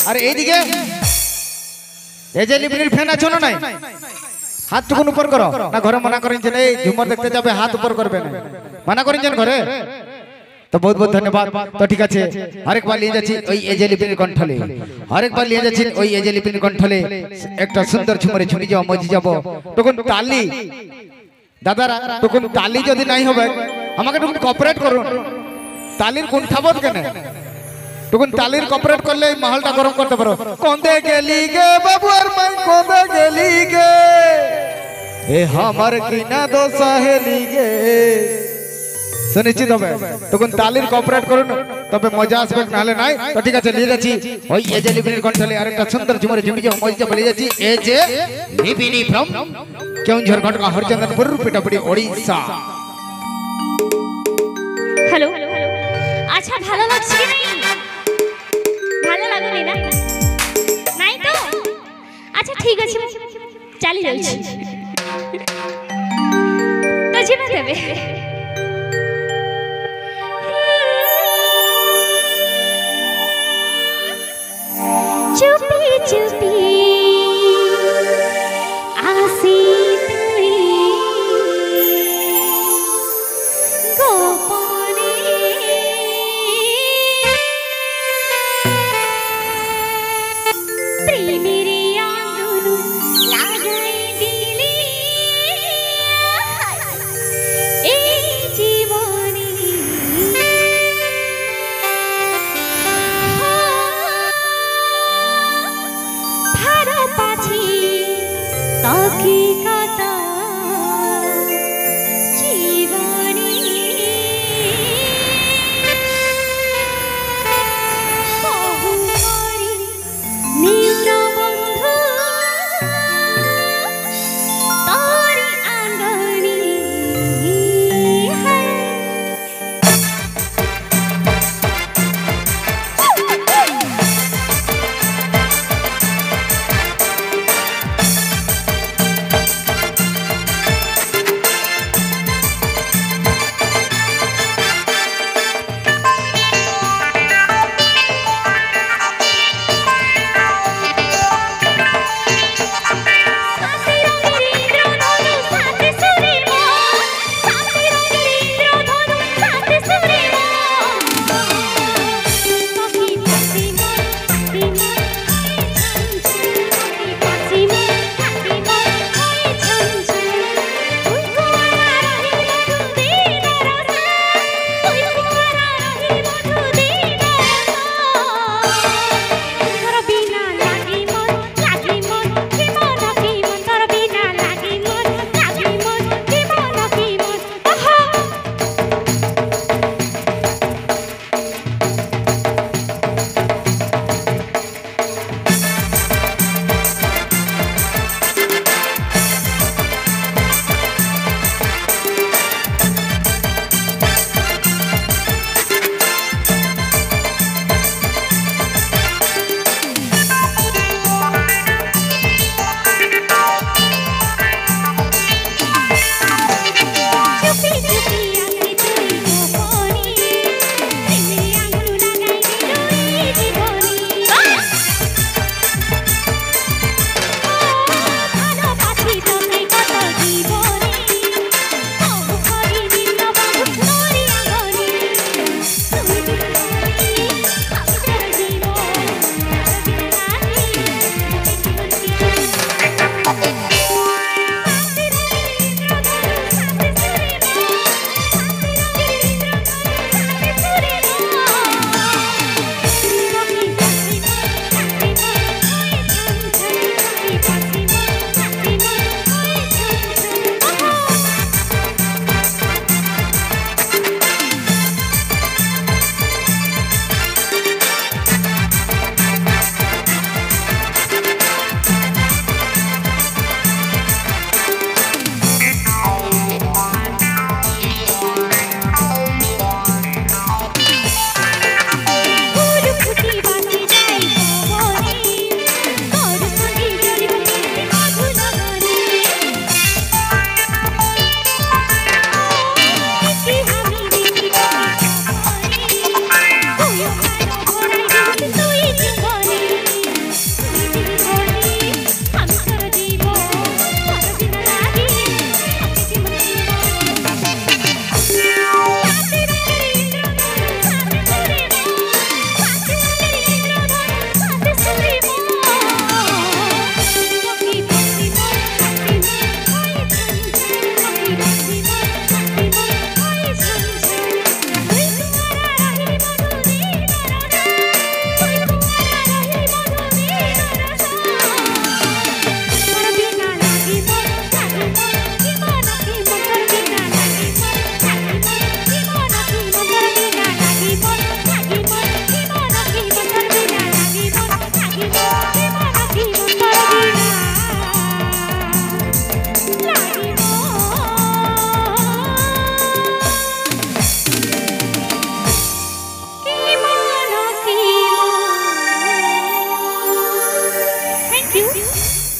আর এইদিকে এই যে লিপির ফ্যান আছো না নাই হাত টুকুন উপর করো না ঘরে মানা করেছেন এই ঝুমর দেখতে যাবে হাত উপর করবে না মানা করেছেন ঘরে তো বহুত বহুত ধন্যবাদ তো ঠিক আছে আরেকবার নিয়ে যাচ্ছি ওই এজে লিপির কণ্ঠলে আরেকবার নিয়ে যাচ্ছি ওই এজে লিপির কণ্ঠলে একটা সুন্দর ঝুমরে ঝুমি যাও মজি যাব তখন তালি দাদারা তখন তালি যদি নাই হবে আমাকে তখন কোঅপারেট করুন তালির কোন খাবত কেন তখন তালির কোঅপারেট করলে এই মাহলটা গরম করতে পারো কোন্দে গেলি গে বাবু আর মাই কোন্দে গেলি গে এ আমার কিনা দো সাহেলি গে সুনিশ্চিত হবে তখন তালির কোঅপারেট করুন তবে মজা আসবে নালে নাই তো ঠিক আছে নিয়ে যাচ্ছি ওই এজে লিপির কণ্ঠলে আরেকটা সুন্দর ঝুমরে ঝুমি যাও মজি যাব নিয়ে যাচ্ছি এজে লিপিনি ফ্রম কেউঝর ঘটকা হরিচন্দনপুর পিঠাপুরি ওড়িশা হ্যালো আচ্ছা ভালো লাগছে কি নাই ভালো লাগেনি না নাই তো আচ্ছা ঠিক আছে চালি যাচ্ছি তো জিমে দেবে চুপি চুপি